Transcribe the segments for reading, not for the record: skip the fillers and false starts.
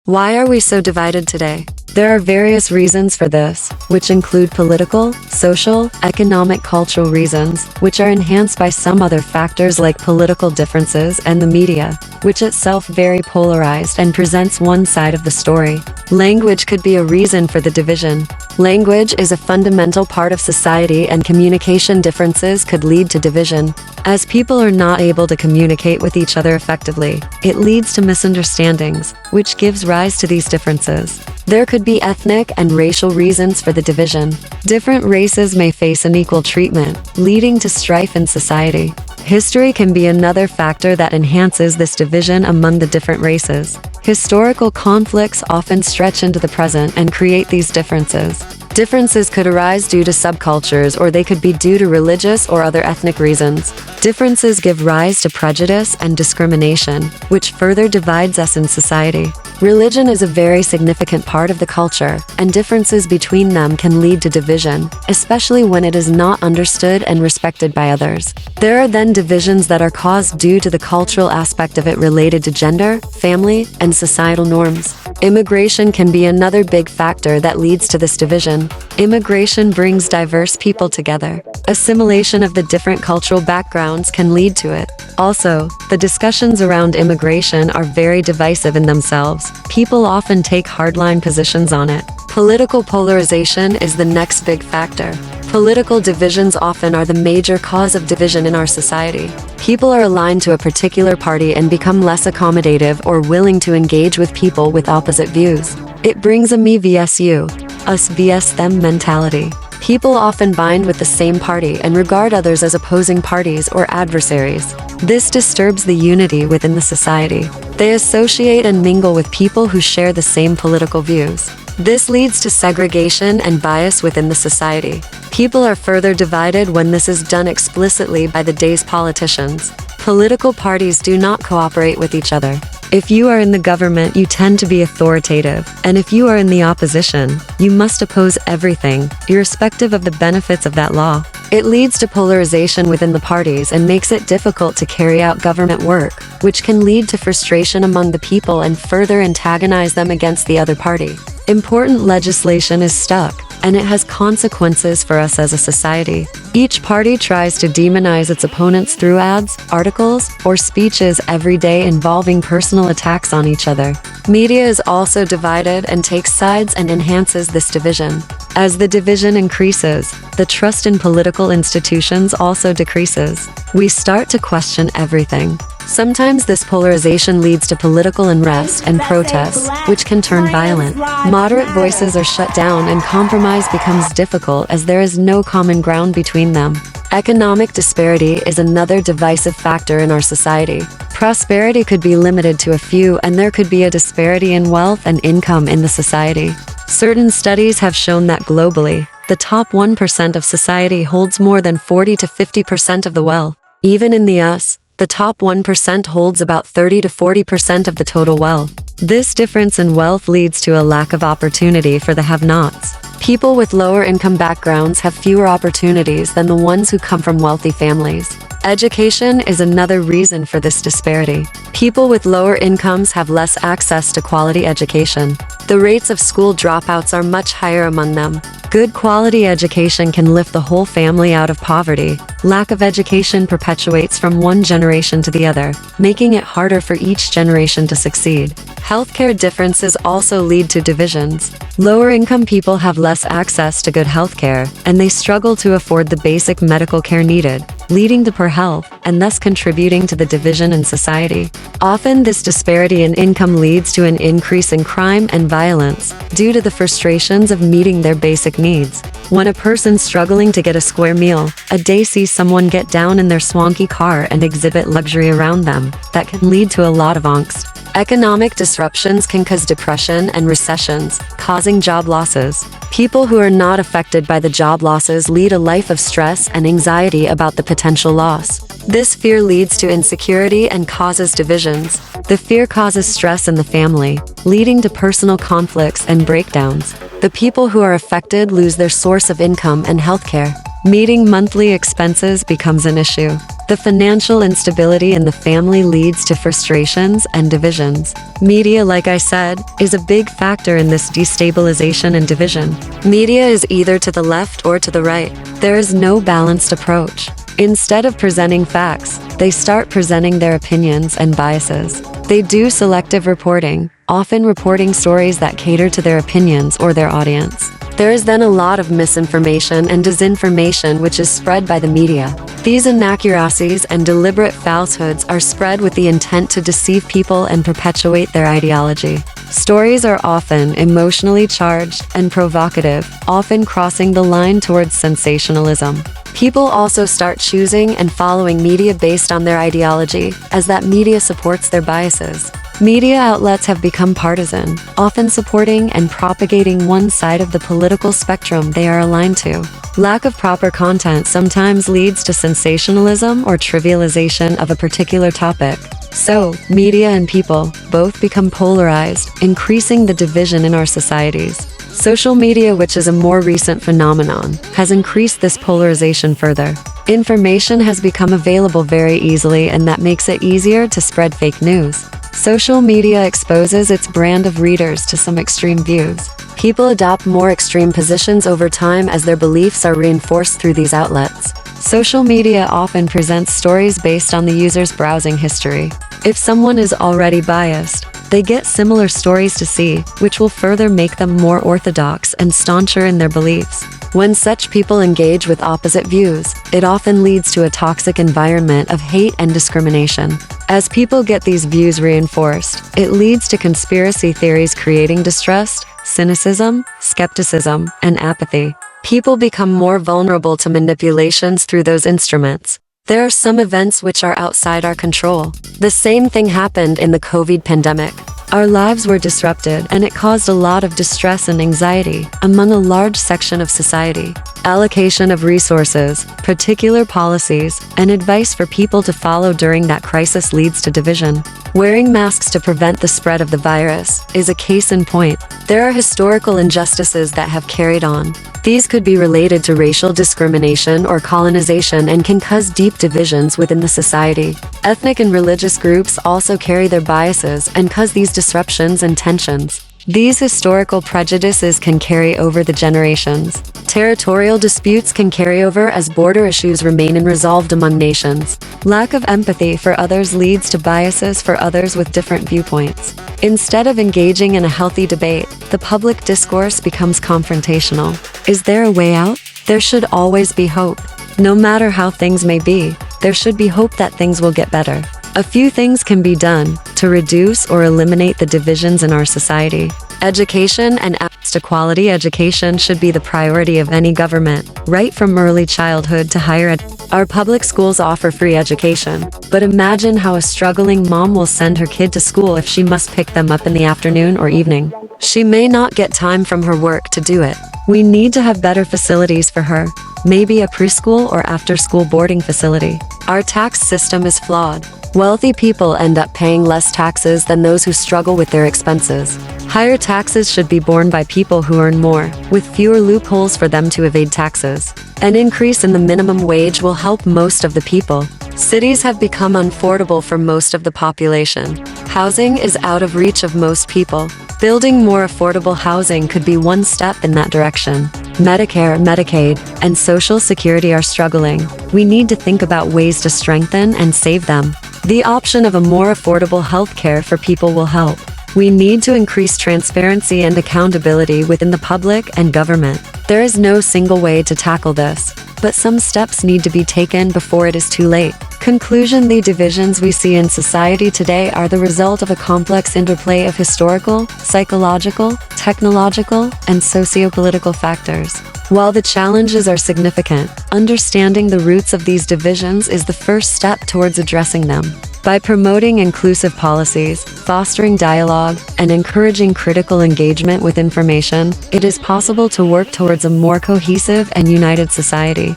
Why are we so divided today? There are various reasons for this, which include political, social, economic, cultural reasons, which are enhanced by some other factors like political differences and the media, which itself very polarized and presents one side of the story. Language could be a reason for the division. Language is a fundamental part of society, and communication differences could lead to division. As people are not able to communicate with each other effectively, it leads to misunderstandings, which gives rise to these differences. There could be ethnic and racial reasons for the division. Different races may face unequal treatment, leading to strife in society. History can be another factor that enhances this division among the different races. Historical conflicts often stretch into the present and create these differences. Differences could arise due to subcultures, or they could be due to religious or other ethnic reasons. Differences give rise to prejudice and discrimination, which further divides us in society. Religion is a very significant part of the culture, and differences between them can lead to division, especially when it is not understood and respected by others. There are then divisions that are caused due to the cultural aspect of it related to gender, family, and societal norms. Immigration can be another big factor that leads to this division. Immigration brings diverse people together. Assimilation of the different cultural backgrounds can lead to it. Also, the discussions around immigration are very divisive in themselves. People often take hardline positions on it. Political polarization is the next big factor. Political divisions often are the major cause of division in our society. People are aligned to a particular party and become less accommodative or willing to engage with people with opposite views. It brings a me vs you, us vs them mentality. People often bind with the same party and regard others as opposing parties or adversaries. This disturbs the unity within the society. They associate and mingle with people who share the same political views. This leads to segregation and bias within the society. People are further divided when this is done explicitly by the day's politicians. Political parties do not cooperate with each other. If you are in the government, you tend to be authoritative, and if you are in the opposition, you must oppose everything, irrespective of the benefits of that law. It leads to polarization within the parties and makes it difficult to carry out government work, which can lead to frustration among the people and further antagonize them against the other party. Important legislation is stuck, and it has consequences for us as a society. Each party tries to demonize its opponents through ads, articles, or speeches every day involving personal attacks on each other. Media is also divided and takes sides and enhances this division. As the division increases, the trust in political institutions also decreases. We start to question everything. Sometimes this polarization leads to political unrest and protests, which can turn violent. Moderate voices are shut down and compromise becomes difficult as there is no common ground between them. Economic disparity is another divisive factor in our society. Prosperity could be limited to a few, and there could be a disparity in wealth and income in the society. Certain studies have shown that globally, the top 1% of society holds more than 40 to 50% of the wealth. Even in the US, the top 1% holds about 30 to 40% of the total wealth. This difference in wealth leads to a lack of opportunity for the have-nots. People with lower income backgrounds have fewer opportunities than the ones who come from wealthy families. Education is another reason for this disparity. People with lower incomes have less access to quality education. The rates of school dropouts are much higher among them. Good quality education can lift the whole family out of poverty. Lack of education perpetuates from one generation to the other, making it harder for each generation to succeed. Healthcare differences also lead to divisions. Lower income people have less access to good healthcare, and they struggle to afford the basic medical care needed, leading to poor health, and thus contributing to the division in society. Often this disparity in income leads to an increase in crime and violence, due to the frustrations of meeting their basic needs. When a person struggling to get a square meal a day sees someone get down in their swanky car and exhibit luxury around them, that can lead to a lot of angst. Economic disruptions can cause depression and recessions, causing job losses. People who are not affected by the job losses lead a life of stress and anxiety about the potential loss. This fear leads to insecurity and causes divisions. The fear causes stress in the family, leading to personal conflicts and breakdowns. The people who are affected lose their source of income and healthcare. Meeting monthly expenses becomes an issue. The financial instability in the family leads to frustrations and divisions. Media, like I said, is a big factor in this destabilization and division. Media is either to the left or to the right. There is no balanced approach. Instead of presenting facts, they start presenting their opinions and biases. They do selective reporting, often reporting stories that cater to their opinions or their audience. There is then a lot of misinformation and disinformation which is spread by the media. These inaccuracies and deliberate falsehoods are spread with the intent to deceive people and perpetuate their ideology. Stories are often emotionally charged and provocative, often crossing the line towards sensationalism. People also start choosing and following media based on their ideology, as that media supports their biases. Media outlets have become partisan, often supporting and propagating one side of the political spectrum they are aligned to. Lack of proper content sometimes leads to sensationalism or trivialization of a particular topic. So, media and people both become polarized, increasing the division in our societies. Social media, which is a more recent phenomenon, has increased this polarization further. Information has become available very easily, and that makes it easier to spread fake news. Social media exposes its brand of readers to some extreme views. People adopt more extreme positions over time as their beliefs are reinforced through these outlets. Social media often presents stories based on the user's browsing history. If someone is already biased, they get similar stories to see, which will further make them more orthodox and stauncher in their beliefs. When such people engage with opposite views, it often leads to a toxic environment of hate and discrimination. As people get these views reinforced, it leads to conspiracy theories creating distrust, cynicism, skepticism, and apathy. People become more vulnerable to manipulations through those instruments. There are some events which are outside our control. The same thing happened in the COVID pandemic. Our lives were disrupted, and it caused a lot of distress and anxiety among a large section of society. Allocation of resources, particular policies, and advice for people to follow during that crisis leads to division. Wearing masks to prevent the spread of the virus is a case in point. There are historical injustices that have carried on. These could be related to racial discrimination or colonization and can cause deep divisions within the society. Ethnic and religious groups also carry their biases and cause these disruptions and tensions. These historical prejudices can carry over the generations. Territorial disputes can carry over as border issues remain unresolved among nations. Lack of empathy for others leads to biases for others with different viewpoints. Instead of engaging in a healthy debate, the public discourse becomes confrontational. Is there a way out? There should always be hope. No matter how things may be, there should be hope that things will get better. A few things can be done to reduce or eliminate the divisions in our society. Education and access to quality education should be the priority of any government, right from early childhood to higher ed. Our public schools offer free education, but imagine how a struggling mom will send her kid to school if she must pick them up in the afternoon or evening. She may not get time from her work to do it. We need to have better facilities for her, maybe a preschool or after-school boarding facility. Our tax system is flawed. Wealthy people end up paying less taxes than those who struggle with their expenses. Higher taxes should be borne by people who earn more, with fewer loopholes for them to evade taxes. An increase in the minimum wage will help most of the people. Cities have become unaffordable for most of the population. Housing is out of reach of most people. Building more affordable housing could be one step in that direction. Medicare, Medicaid, and Social Security are struggling. We need to think about ways to strengthen and save them. The option of a more affordable health care for people will help. We need to increase transparency and accountability within the public and government. There is no single way to tackle this, but some steps need to be taken before it is too late. Conclusion: the divisions we see in society today are the result of a complex interplay of historical, psychological, technological, and socio-political factors. While the challenges are significant, understanding the roots of these divisions is the first step towards addressing them. By promoting inclusive policies, fostering dialogue, and encouraging critical engagement with information, it is possible to work towards a more cohesive and united society.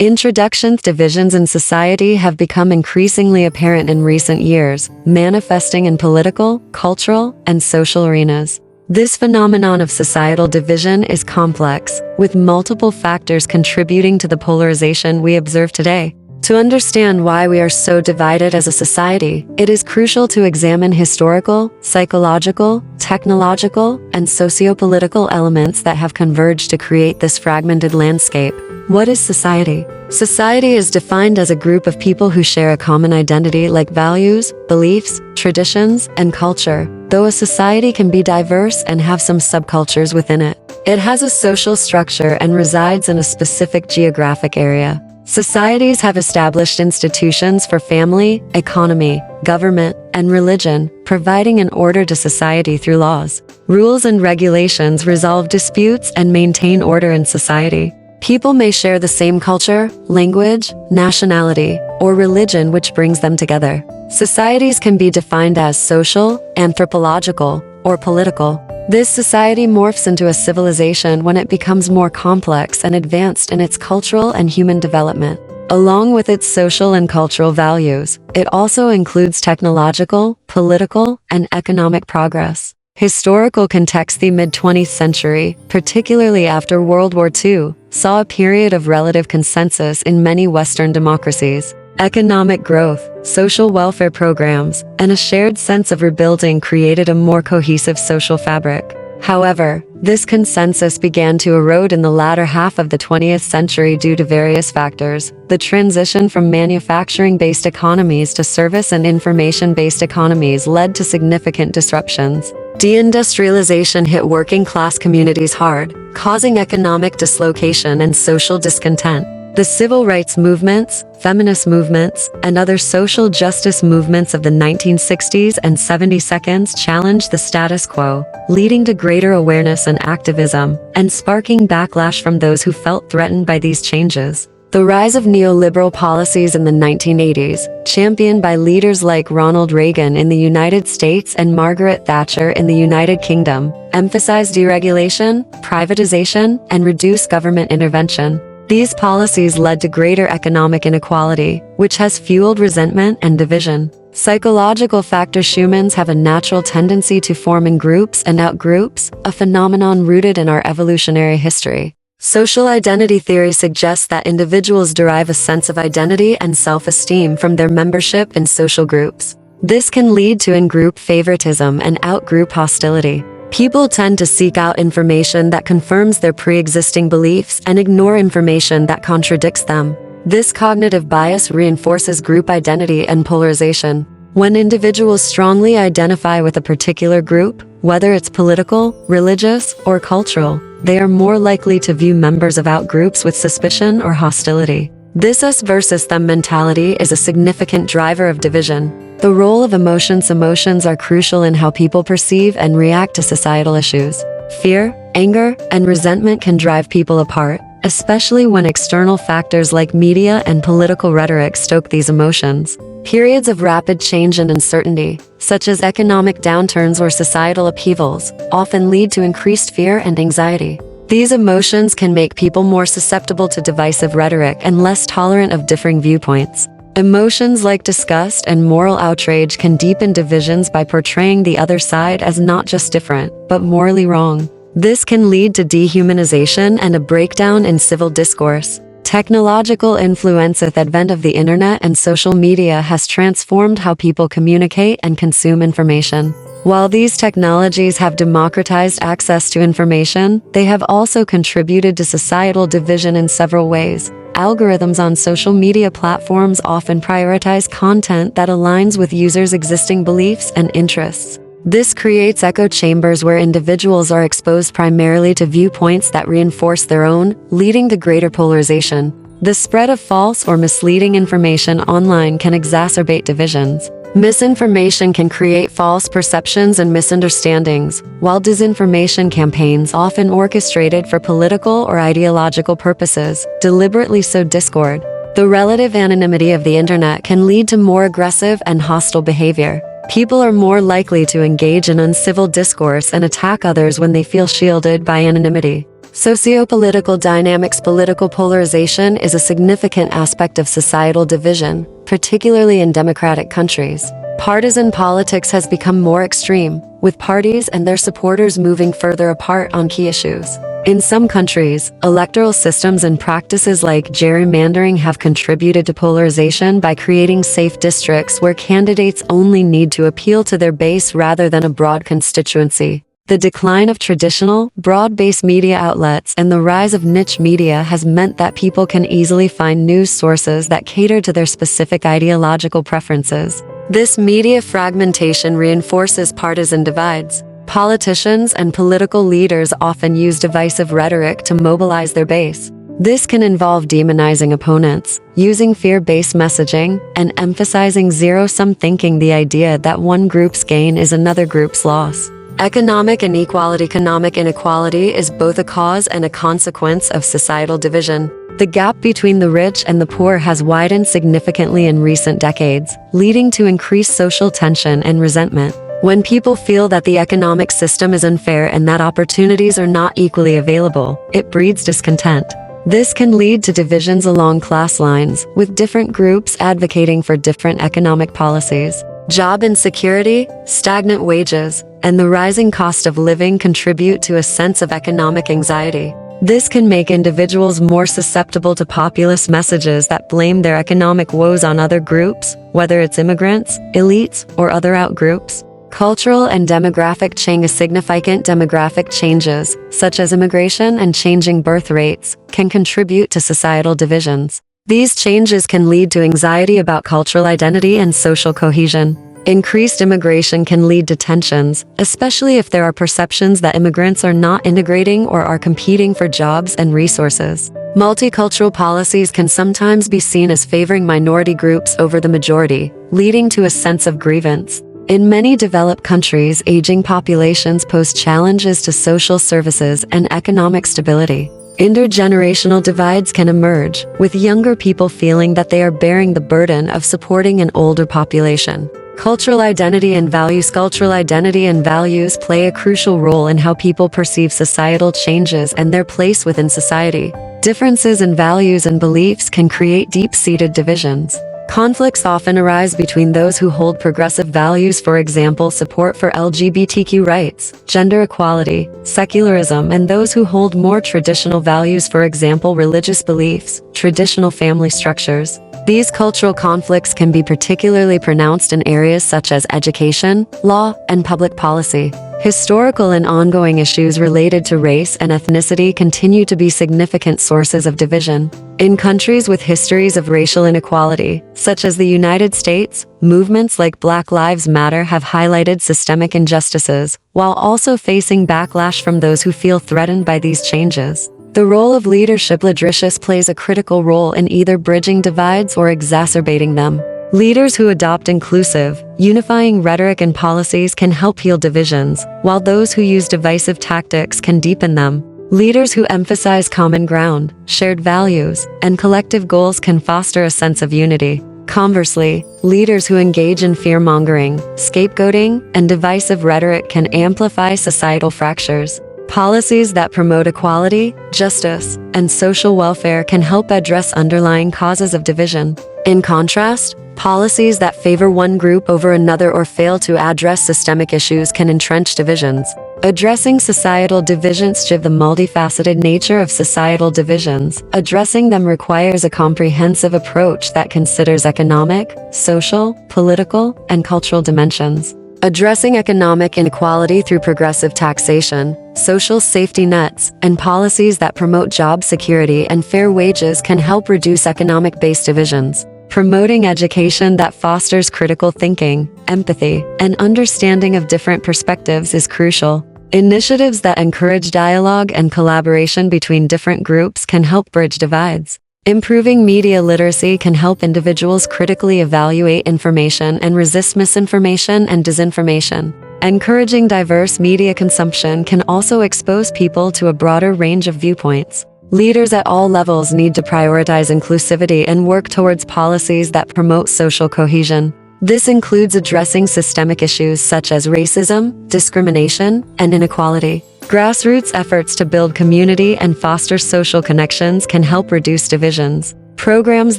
Introductions: divisions in society have become increasingly apparent in recent years, manifesting in political, cultural, and social arenas. This phenomenon of societal division is complex, with multiple factors contributing to the polarization we observe today. To understand why we are so divided as a society, it is crucial to examine historical, psychological, technological, and socio-political elements that have converged to create this fragmented landscape. What is society? Society is defined as a group of people who share a common identity like values, beliefs, traditions, and culture, though a society can be diverse and have some subcultures within it. It has a social structure and resides in a specific geographic area. Societies have established institutions for family, economy, government, and religion, providing an order to society through laws. Rules and regulations resolve disputes and maintain order in society. People may share the same culture, language, nationality, or religion which brings them together. Societies can be defined as social, anthropological, or political. This society morphs into a civilization when it becomes more complex and advanced in its cultural and human development. Along with its social and cultural values, it also includes technological, political, and economic progress. Historical context: the mid-20th century, particularly after World War II, saw a period of relative consensus in many Western democracies. Economic growth, social welfare programs, and a shared sense of rebuilding created a more cohesive social fabric. However, this consensus began to erode in the latter half of the 20th century due to various factors. The transition from manufacturing-based economies to service and information-based economies led to significant disruptions. Deindustrialization hit working-class communities hard, causing economic dislocation and social discontent. The civil rights movements, feminist movements, and other social justice movements of the 1960s and 70s challenged the status quo, leading to greater awareness and activism, and sparking backlash from those who felt threatened by these changes. The rise of neoliberal policies in the 1980s, championed by leaders like Ronald Reagan in the United States and Margaret Thatcher in the United Kingdom, emphasized deregulation, privatization, and reduced government intervention. These policies led to greater economic inequality, which has fueled resentment and division. Psychological factors: humans have a natural tendency to form in groups and out-groups, a phenomenon rooted in our evolutionary history. Social identity theory suggests that individuals derive a sense of identity and self-esteem from their membership in social groups. This can lead to in-group favoritism and out-group hostility. People tend to seek out information that confirms their pre-existing beliefs and ignore information that contradicts them. This cognitive bias reinforces group identity and polarization. When individuals strongly identify with a particular group, whether it's political, religious, or cultural, they are more likely to view members of outgroups with suspicion or hostility. This us versus them mentality is a significant driver of division. The role of emotions: emotions are crucial in how people perceive and react to societal issues. Fear, anger, and resentment can drive people apart, especially when external factors like media and political rhetoric stoke these emotions. Periods of rapid change and uncertainty, such as economic downturns or societal upheavals, often lead to increased fear and anxiety. These emotions can make people more susceptible to divisive rhetoric and less tolerant of differing viewpoints. Emotions like disgust and moral outrage can deepen divisions by portraying the other side as not just different, but morally wrong. This can lead to dehumanization and a breakdown in civil discourse. Technological influence: with the advent of the internet and social media has transformed how people communicate and consume information. While these technologies have democratized access to information, they have also contributed to societal division in several ways. Algorithms on social media platforms often prioritize content that aligns with users' existing beliefs and interests. This creates echo chambers where individuals are exposed primarily to viewpoints that reinforce their own, leading to greater polarization. The spread of false or misleading information online can exacerbate divisions. Misinformation can create false perceptions and misunderstandings, while disinformation campaigns, often orchestrated for political or ideological purposes, deliberately sow discord. The relative anonymity of the internet can lead to more aggressive and hostile behavior. People are more likely to engage in uncivil discourse and attack others when they feel shielded by anonymity. Socio-political dynamics: political polarization is a significant aspect of societal division, particularly in democratic countries. Partisan politics has become more extreme, with parties and their supporters moving further apart on key issues. In some countries, electoral systems and practices like gerrymandering have contributed to polarization by creating safe districts where candidates only need to appeal to their base rather than a broad constituency. The decline of traditional, broad-based media outlets and the rise of niche media has meant that people can easily find news sources that cater to their specific ideological preferences. This media fragmentation reinforces partisan divides. Politicians and political leaders often use divisive rhetoric to mobilize their base. This can involve demonizing opponents, using fear-based messaging, and emphasizing zero-sum thinking, the idea that one group's gain is another group's loss. Economic inequality. Economic inequality is both a cause and a consequence of societal division. The gap between the rich and the poor has widened significantly in recent decades, leading to increased social tension and resentment. When people feel that the economic system is unfair and that opportunities are not equally available, it breeds discontent. This can lead to divisions along class lines, with different groups advocating for different economic policies. Job insecurity, stagnant wages, and the rising cost of living contribute to a sense of economic anxiety. This can make individuals more susceptible to populist messages that blame their economic woes on other groups, whether it's immigrants, elites, or other outgroups. Cultural and demographic change. Significant demographic changes, such as immigration and changing birth rates, can contribute to societal divisions. These changes can lead to anxiety about cultural identity and social cohesion. Increased immigration can lead to tensions, especially if there are perceptions that immigrants are not integrating or are competing for jobs and resources. Multicultural policies can sometimes be seen as favoring minority groups over the majority, leading to a sense of grievance. In many developed countries, aging populations pose challenges to social services and economic stability. Intergenerational divides can emerge, with younger people feeling that they are bearing the burden of supporting an older population. Cultural identity and values. Cultural identity and values play a crucial role in how people perceive societal changes and their place within society. Differences in values and beliefs can create deep-seated divisions. Conflicts often arise between those who hold progressive values, for example, support for LGBTQ rights, gender equality, secularism, and those who hold more traditional values, for example, religious beliefs, traditional family structures. These cultural conflicts can be particularly pronounced in areas such as education, law, and public policy. Historical and ongoing issues related to race and ethnicity continue to be significant sources of division. In countries with histories of racial inequality, such as the United States, movements like Black Lives Matter have highlighted systemic injustices, while also facing backlash from those who feel threatened by these changes. The role of leadership. Leadership plays a critical role in either bridging divides or exacerbating them. Leaders who adopt inclusive, unifying rhetoric and policies can help heal divisions, while those who use divisive tactics can deepen them. Leaders who emphasize common ground, shared values, and collective goals can foster a sense of unity. Conversely, leaders who engage in fear-mongering, scapegoating, and divisive rhetoric can amplify societal fractures. Policies that promote equality, justice, and social welfare can help address underlying causes of division. In contrast, policies that favor one group over another or fail to address systemic issues can entrench divisions. Addressing societal divisions. The multifaceted nature of societal divisions. Addressing them requires a comprehensive approach that considers economic, social, political, and cultural dimensions. Addressing economic inequality through progressive taxation, social safety nets, and policies that promote job security and fair wages can help reduce economic-based divisions. Promoting education that fosters critical thinking, empathy, and understanding of different perspectives is crucial. Initiatives that encourage dialogue and collaboration between different groups can help bridge divides. Improving media literacy can help individuals critically evaluate information and resist misinformation and disinformation. Encouraging diverse media consumption can also expose people to a broader range of viewpoints. Leaders at all levels need to prioritize inclusivity and work towards policies that promote social cohesion. This includes addressing systemic issues such as racism, discrimination, and inequality. Grassroots efforts to build community and foster social connections can help reduce divisions. Programs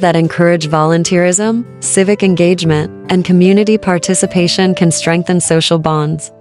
that encourage volunteerism, civic engagement, and community participation can strengthen social bonds.